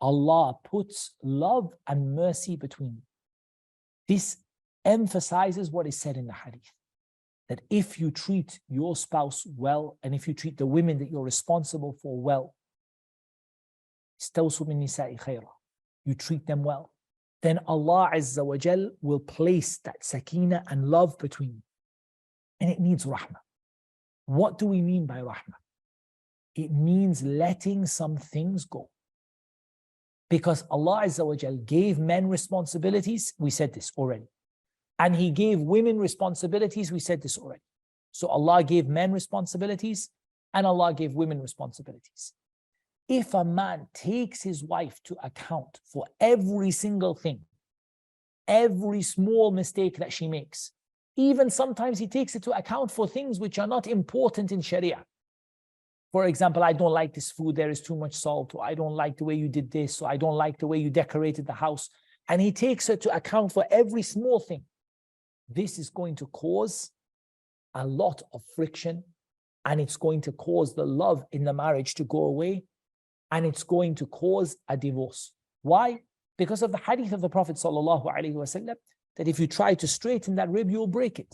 S1: Allah puts love and mercy between. This emphasizes what is said in the hadith, that if you treat your spouse well, and if you treat the women that you're responsible for well, istawsu bin nisa'i khayra, you treat them well, then Allah Azza wa Jal will place that sakina and love between you. And it needs rahmah. What do we mean by rahmah? It means letting some things go. Because Allah Azza wa Jal gave men responsibilities, we said this already. And He gave women responsibilities, we said this already. So Allah gave men responsibilities and Allah gave women responsibilities. If a man takes his wife to account for every single thing, every small mistake that she makes, even sometimes he takes it to account for things which are not important in Sharia. For example, I don't like this food, there is too much salt, or I don't like the way you did this, or I don't like the way you decorated the house. And he takes her to account for every small thing. This is going to cause a lot of friction, and it's going to cause the love in the marriage to go away. and it's going to cause a divorce. Why? Because of the hadith of the Prophet ﷺ, that if you try to straighten that rib, you'll break it.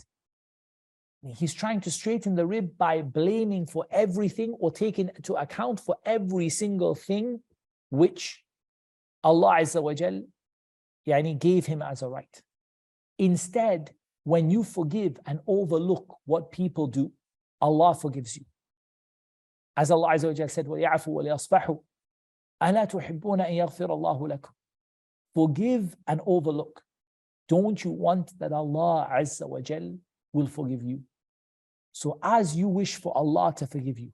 S1: He's trying to straighten the rib by blaming for everything or taking into account for every single thing which Allah Azza wa Jal gave him as a right. Instead, when you forgive and overlook what people do, Allah forgives you. As Allah Azza wa Jal said, وَيَعْفُوا وَلْيَصْفَحُوا أَلَا تُحِبُّونَ أَن يَغْفِرَ اللَّهُ لَكُمْ. Forgive and overlook. Don't you want that Allah Azza wa Jal will forgive you? So as you wish for Allah to forgive you,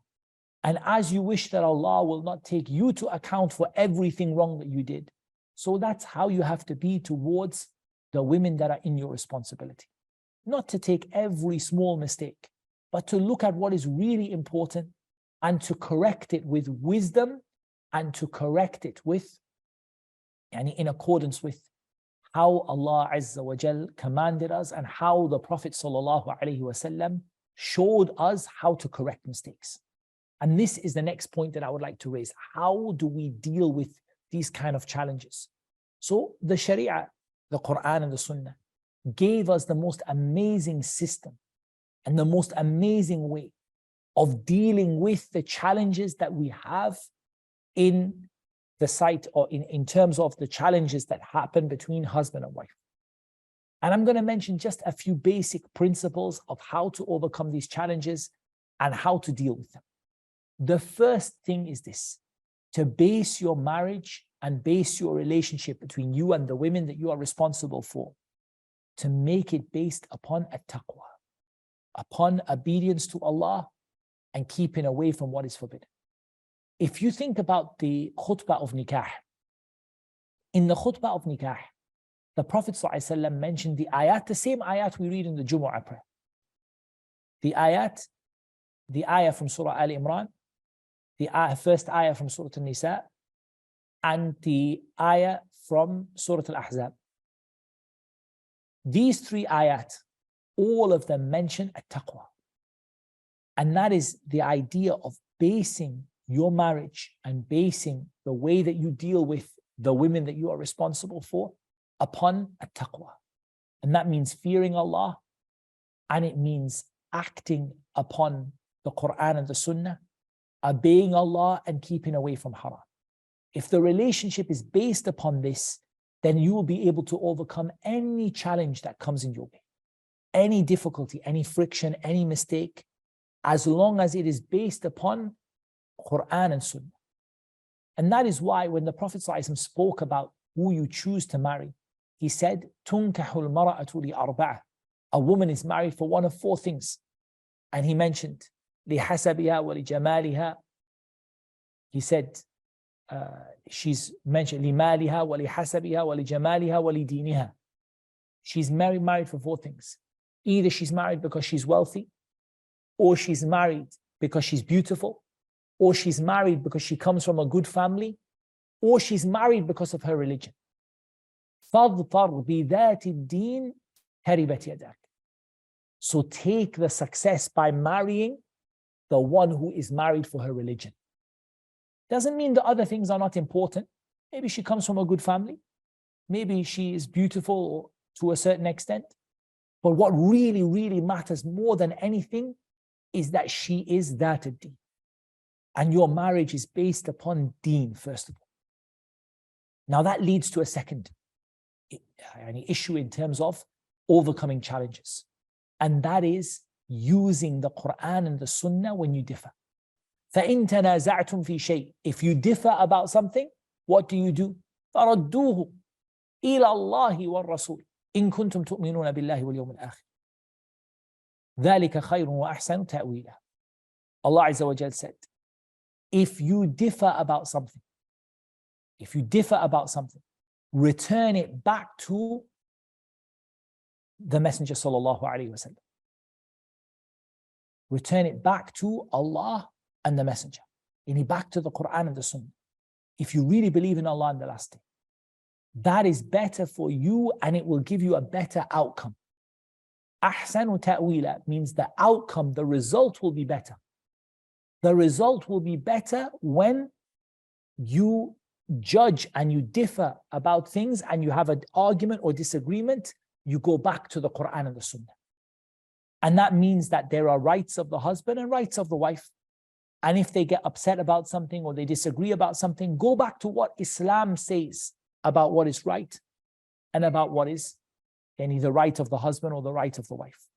S1: and as you wish that Allah will not take you to account for everything wrong that you did, so that's how you have to be towards the women that are in your responsibility. Not to take every small mistake, but to look at what is really important and to correct it with wisdom and to correct it with, in accordance with how Allah Azza wa Jal commanded us and how the Prophet Sallallahu Alaihi Wasallam showed us how to correct mistakes. And this is the next point that I would like to raise. How do we deal with these kind of challenges? So the Sharia, the Quran and the Sunnah gave us the most amazing system and the most amazing way of dealing with the challenges that we have in the sight or in terms of the challenges that happen between husband and wife. And I'm going to mention just a few basic principles of how to overcome these challenges and how to deal with them. The first thing is this: to base your marriage and base your relationship between you and the women that you are responsible for, to make it based upon at-taqwa, upon obedience to Allah and keeping away from what is forbidden. If you think about the khutbah of nikah, in the khutbah of nikah, the Prophet ﷺ mentioned the ayat, the same ayat we read in the Jumu'ah prayer. The ayah from Surah Al Imran, the first ayah from Surah An-Nisa, and the ayah from Surah Al-Ahzab. These three ayat, all of them mention at-taqwa. And that is the idea of basing your marriage and basing the way that you deal with the women that you are responsible for upon at-taqwa. And that means fearing Allah, and it means acting upon the Quran and the Sunnah, obeying Allah and keeping away from haram. If the relationship is based upon this, then you will be able to overcome any challenge that comes in your way, any difficulty, any friction, any mistake, as long as it is based upon Quran and Sunnah. And that is why when the Prophet ﷺ spoke about who you choose to marry, he said, تُنْكَحُ الْمَرَأَةُ لِأَرْبَعَةٍ. A woman is married for one of four things. And he mentioned, لِحَسَبِهَا وَلِجَمَالِهَا. He said, she's mentioned, لِمَالِهَا وَلِحَسَبِهَا وَلِجَمَالِهَا وَلِدِينِهَا. She's married for four things. Either she's married because she's wealthy, or she's married because she's beautiful, or she's married because she comes from a good family, or she's married because of her religion. فَاظْفَرْ بِذَاتِ الدِّينِ تَرِبَتْ يَدَاكَ. So take the success by marrying the one who is married for her religion. Doesn't mean the other things are not important. Maybe she comes from a good family. Maybe she is beautiful to a certain extent. But what really, really matters more than anything is that she is that deen. And your marriage is based upon deen, first of all. Now that leads to a second issue in terms of overcoming challenges. And that is using the Quran and the Sunnah when you differ. فَإِن تَنَازَعْتُمْ فِي شَيْءٍ. If you differ about something, what do? فَرَدُّوهُ إِلَى اللَّهِ وَالرَّسُولِ إِن كُنتُمْ تُؤْمِنُونَ بِاللَّهِ وَالْيَوْمِ الْآخِرِ ذَلِكَ خَيْرٌ وَأَحْسَنُ تَأْوِيلًا. Allah Azza wa Jal said, if you differ about something, return it back to the Messenger Sallallahu Alaihi Wasallam. Return it back to Allah and the Messenger. Back to the Quran and the Sunnah. If you really believe in Allah and the last day, that is better for you and it will give you a better outcome. Ahsanu ta'wila means the outcome, the result will be better. The result will be better when you judge and you differ about things and you have an argument or disagreement, you go back to the Quran and the Sunnah. And that means that there are rights of the husband and rights of the wife. And if they get upset about something or they disagree about something, go back to what Islam says about what is right and about what is the right of the husband or the right of the wife.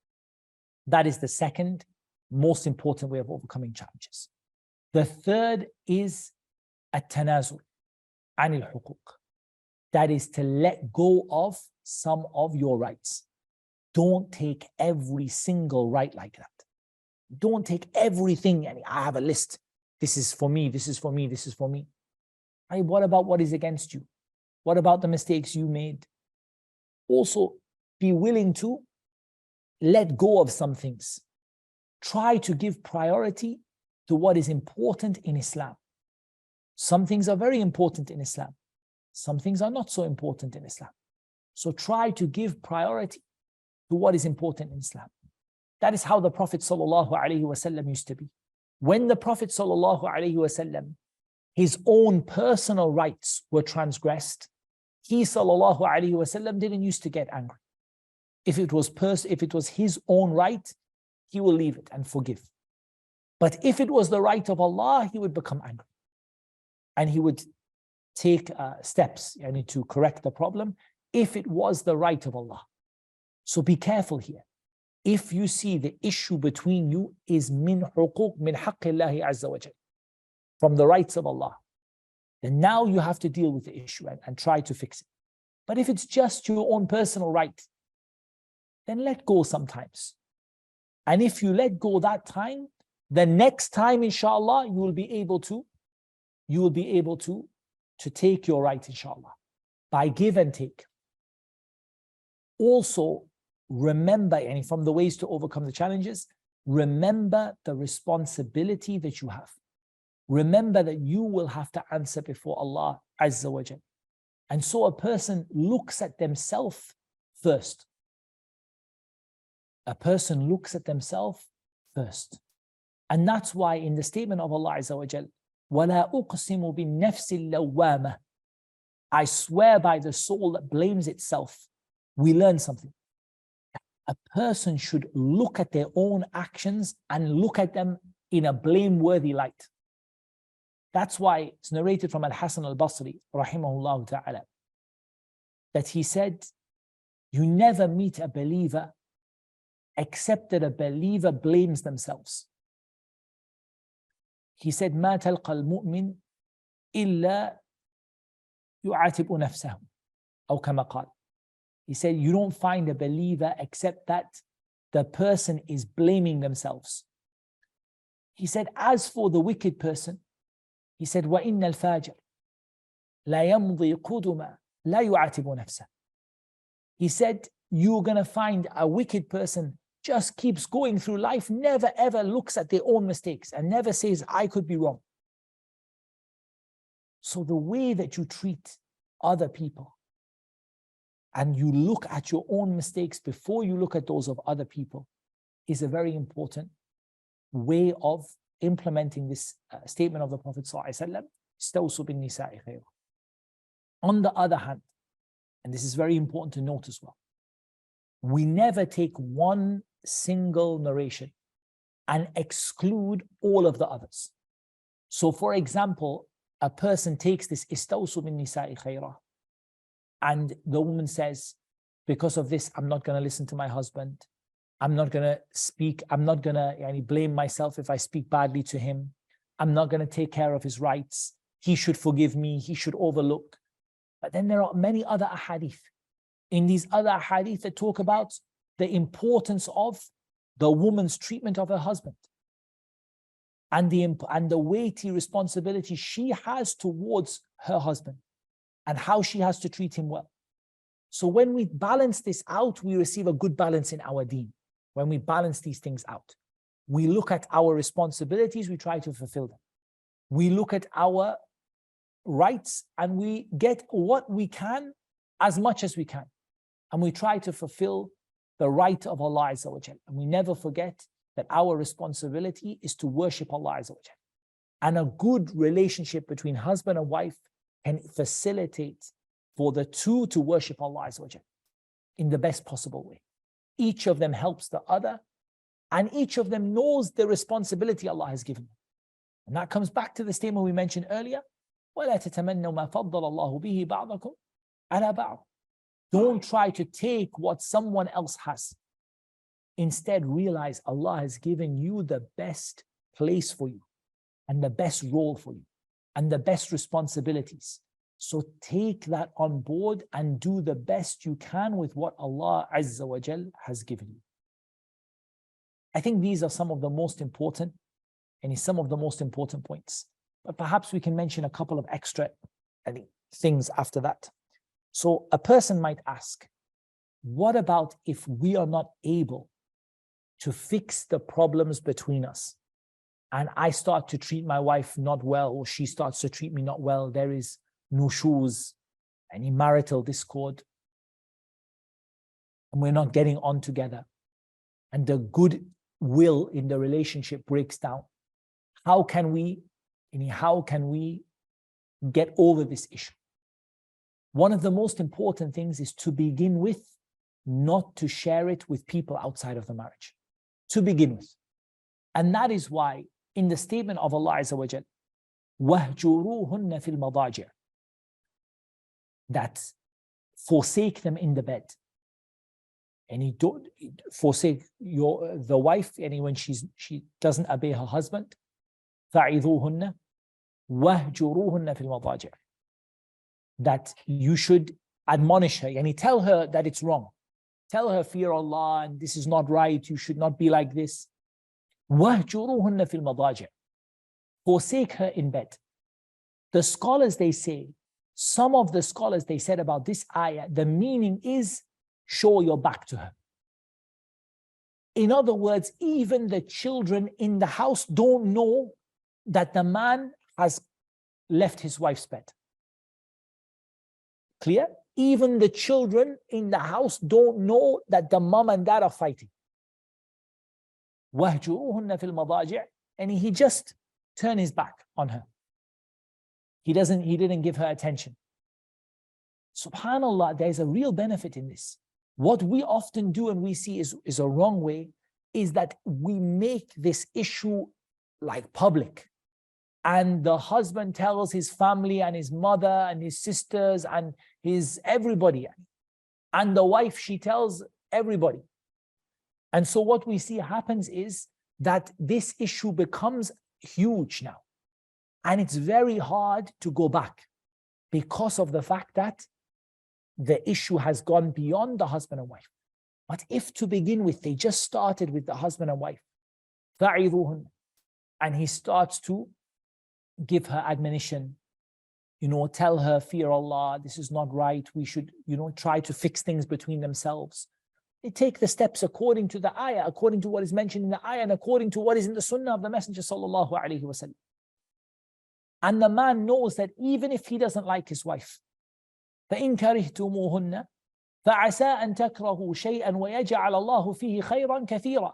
S1: That is the second most important way of overcoming challenges. The third is at-tanazul anil huquq. That is to let go of some of your rights. Don't take every single right like that. Don't take everything. I have a list. This is for me, this is for me, this is for me. Right? What about what is against you? What about the mistakes you made? Also, be willing to let go of some things. Try to give priority to what is important in Islam. Some things are very important in Islam. Some things are not so important in Islam. So try to give priority to what is important in Islam. That is how the Prophet ﷺ used to be. When the Prophet ﷺ, his own personal rights were transgressed, he ﷺ didn't used to get angry. If it was his own right, he will leave it and forgive. But if it was the right of Allah, he would become angry. And he would take steps to correct the problem if it was the right of Allah. So be careful here. If you see the issue between you is min huquq, min haqqillahi azza wa jal, from the rights of Allah, then now you have to deal with the issue and try to fix it. But if it's just your own personal right, then let go sometimes. And if you let go that time, the next time, inshallah, you will be able to take your right, inshallah, by give and take. Also, remember, and from the ways to overcome the challenges, remember the responsibility that you have. Remember that you will have to answer before Allah Azza wa Jal. And so a person looks at themselves first. A person looks at themselves first. And that's why in the statement of Allah Azza wa Jal, وَلَا أُقْسِمُ بِالنَّفْسِ اللَّوَّامَةِ, I swear by the soul that blames itself. We learn something. A person should look at their own actions and look at them in a blameworthy light. That's why it's narrated from Al-Hasan al-Basri, rahimahullah ta'ala, that he said, you never meet a believer except that a believer blames themselves. He said, ما تلقى المؤمن إلا يعاتب نفسه أو كما قال. He said, you don't find a believer except that the person is blaming themselves. He said, as for the wicked person, he said, وَإِنَّ الْفَاجِرَ لَا يَمْضِي قُدُمًا لَا يُعَاتِبُ نَفْسَهُ. He said, you're going to find a wicked person just keeps going through life, never ever looks at their own mistakes and never says, I could be wrong. So the way that you treat other people and you look at your own mistakes before you look at those of other people is a very important way of implementing this statement of the Prophet ﷺ, "Istawsu bin nisa'i khayra." On the other hand, and this is very important to note as well, we never take one single narration and exclude all of the others. So for example, a person takes this "Istawsu bin nisa'i khayra," and the woman says, because of this, I'm not going to listen to my husband. I'm not going to speak. I'm not going to blame myself if I speak badly to him. I'm not going to take care of his rights. He should forgive me. He should overlook. But then there are many other ahadith. In these other ahadith that talk about the importance of the woman's treatment of her husband and the weighty responsibility she has towards her husband and how she has to treat him well. So when we balance this out, we receive a good balance in our deen. When we balance these things out, we look at our responsibilities, we try to fulfill them. We look at our rights and we get what we can as much as we can. And we try to fulfill the right of Allah Azza wa Jal. And we never forget that our responsibility is to worship Allah Azza wa Jal. And a good relationship between husband and wife can facilitate for the two to worship Allah Azza wa Jal in the best possible way. Each of them helps the other, and each of them knows the responsibility Allah has given them. And that comes back to the statement we mentioned earlier, وَلَا تَتَمَنَّوْا مَا فَضَّلَ اللَّهُ بِهِ بَعْضَكُمْ عَلَى بَعْضٍ. Don't try to take what someone else has. Instead, realize Allah has given you the best place for you, and the best role for you, and the best responsibilities. So take that on board and do the best you can with what Allah Azza wa Jal has given you. I think these are some of the most important points. But perhaps we can mention a couple of extra things after that. So a person might ask, what about if we are not able to fix the problems between us, and I start to treat my wife not well, or she starts to treat me not well? There is nushuz, any marital discord, and we're not getting on together, and the good will in the relationship breaks down. How can we get over this issue? One of the most important things is to begin with not to share it with people outside of the marriage, to begin with. And that is why in the statement of Allah Azza wa Jal, وَهْجُرُوهُنَّ فِي الْمَضَاجِعِ, that forsake them in the bed. And you don't forsake the wife, and when she doesn't obey her husband, فَعِذُوهُنَّ وَهْجُرُوهُنَّ فِي الْمَضَاجِعِ, that you should admonish her, and tell her that it's wrong. Tell her, fear Allah, and this is not right, you should not be like this. وَهْجُرُوهُنَّ فِي الْمَضَاجِعِ, forsake her in bed. The scholars, they say, some of the scholars, they said about this ayah, the meaning is show your back to her. In other words, even the children in the house don't know that the man has left his wife's bed. Clear? Even the children in the house don't know that the mom and dad are fighting. وَهْجُرُوهُنَّ فِي الْمَضَاجِعِ, and he just turned his back on her. He didn't give her attention. SubhanAllah, there's a real benefit in this. What we often do and we see is a wrong way, is that we make this issue like public. And the husband tells his family and his mother and his sisters and his everybody. And the wife, she tells everybody. And so what we see happens is that this issue becomes huge now. And it's very hard to go back because of the fact that the issue has gone beyond the husband and wife. But if to begin with, they just started with the husband and wife, فَعِذُوهُنَّ, and he starts to give her admonition, tell her, fear Allah, this is not right, we should, try to fix things between themselves. They take the steps according to the ayah, according to what is mentioned in the ayah, and according to what is in the sunnah of the Messenger sallallahu alaihi wasallam. And the man knows that even if he doesn't like his wife, فَإِن كَرِهْتُمُوهُنَّ فَعَسَىٰ أَن تَكْرَهُوا شَيْئًا وَيَجْعَلَ اللَّهُ فِيهِ خَيْرًا كَثِيرًا.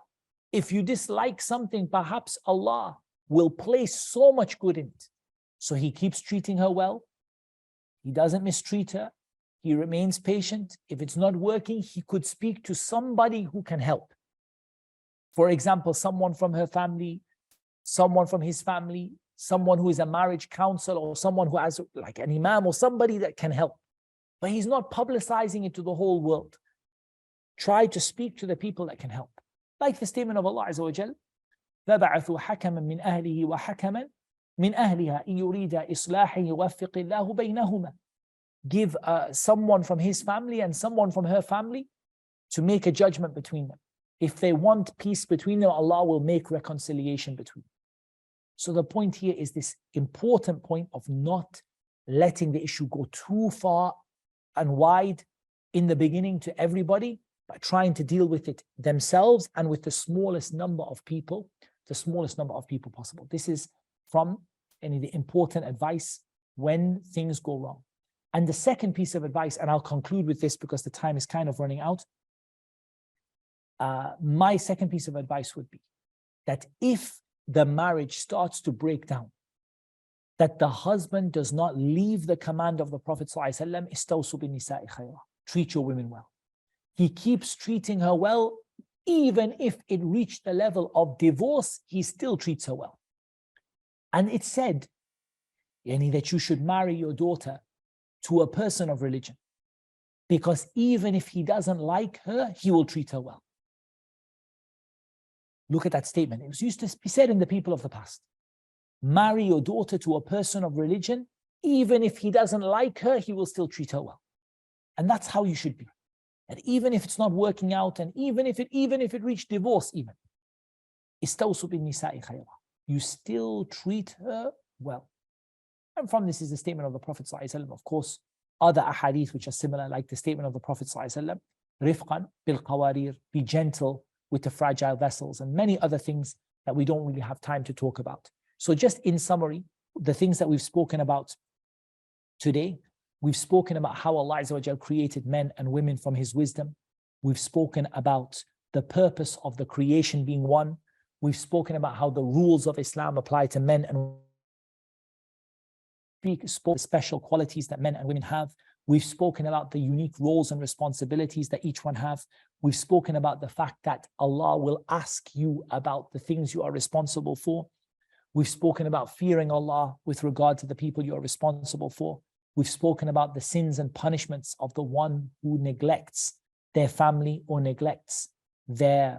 S1: If you dislike something, perhaps Allah will place so much good in it. So he keeps treating her well. He doesn't mistreat her. He remains patient. If it's not working, he could speak to somebody who can help. For example, someone from her family, someone from his family, someone who is a marriage counselor, or someone who has like an imam or somebody that can help. But he's not publicizing it to the whole world. Try to speak to the people that can help. Like the statement of Allah Azza wa Jal, فَبَعَثُوا حَكَمًا مِنْ أَهْلِهِ وَحَكَمًا مِنْ أَهْلِهَا إِنْ يُرِيدَ إِصْلَاحًا يُوَفِّقِ اللَّهُ بَيْنَهُمَا. Give someone from his family and someone from her family to make a judgment between them. If they want peace between them, Allah will make reconciliation between them. So the point here is this important point of not letting the issue go too far and wide in the beginning to everybody, but trying to deal with it themselves and with the smallest number of people possible. This is from the important advice when things go wrong. And the second piece of advice, and I'll conclude with this because the time is kind of running out. My second piece of advice would be that if the marriage starts to break down that the husband does not leave the command of the Prophet ﷺ, istawsu bin nisa'i khayra, treat your women well. He keeps treating her well, even if it reached the level of divorce, he still treats her well. And it said, that you should marry your daughter to a person of religion, because even if he doesn't like her, he will treat her well. Look at that statement. It was used to be said in the people of the past. Marry your daughter to a person of religion, even if he doesn't like her, he will still treat her well. And that's how you should be. And even if it's not working out, and even if it reached divorce, even, istawsu bin nisa'i khayra, you still treat her well. And from this is the statement of the Prophet ﷺ. Of course, other ahadith which are similar, like the statement of the Prophet ﷺ, rifqan bil qawarir, be gentle with the fragile vessels, and many other things that we don't really have time to talk about. So just in summary, the things that we've spoken about today, we've spoken about how Allah Azza wa Jal created men and women from His wisdom. We've spoken about the purpose of the creation being one. We've spoken about how the rules of Islam apply to men and the special qualities that men and women have. We've spoken about the unique roles and responsibilities that each one have. We've spoken about the fact that Allah will ask you about the things you are responsible for. We've spoken about fearing Allah with regard to the people you are responsible for. We've spoken about the sins and punishments of the one who neglects their family or neglects the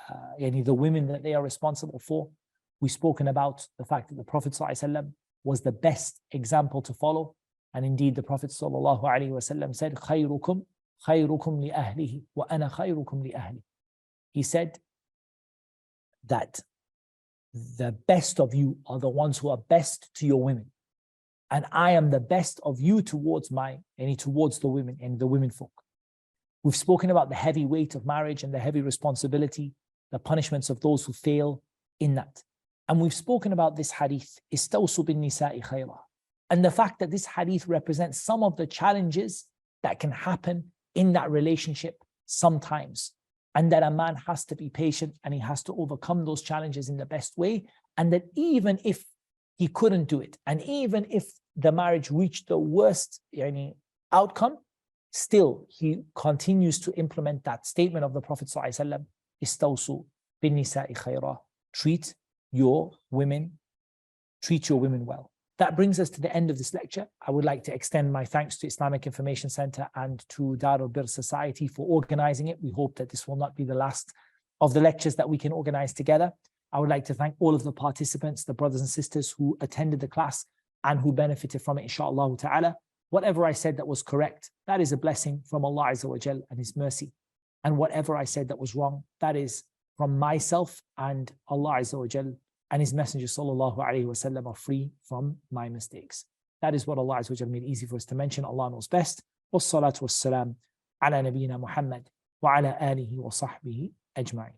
S1: women that they are responsible for. We've spoken about the fact that the Prophet ﷺ was the best example to follow. And indeed, the Prophet ﷺ said, خَيْرُكُمْ لِأَهْلِهِ وَأَنَا خَيْرُكُمْ لِأَهْلِهِ. He said that the best of you are the ones who are best to your women, and I am the best of you towards the women and the women folk. We've spoken about the heavy weight of marriage and the heavy responsibility, the punishments of those who fail in that. And we've spoken about this hadith, istawsu bin nisa'i khayra, and the fact that this hadith represents some of the challenges that can happen in that relationship sometimes, and that a man has to be patient and he has to overcome those challenges in the best way, and that even if he couldn't do it, and even if the marriage reached the worst outcome, still he continues to implement that statement of the Prophet ﷺ, istawsu bin nisa'i khayra, treat your women well. That brings us to the end of this lecture. I would like to extend my thanks to Islamic Information Center and to Darul Bir Society for organizing it. We hope that this will not be the last of the lectures that we can organize together. I would like to thank all of the participants, the brothers and sisters who attended the class and who benefited from it, inshaAllah ta'ala. Whatever I said that was correct, that is a blessing from Allah Azza wa Jal and His mercy. And whatever I said that was wrong, that is from myself, and Allah Azza wa Jal and His Messenger sallallahu alaihi wasallam are free from my mistakes. That is what Allah Azza wa Jal made easy for us to mention. Allah knows best. Wassalatu wassalam ala nabiyyina Muhammad wa ala alihi wa sahbihi ajma'in.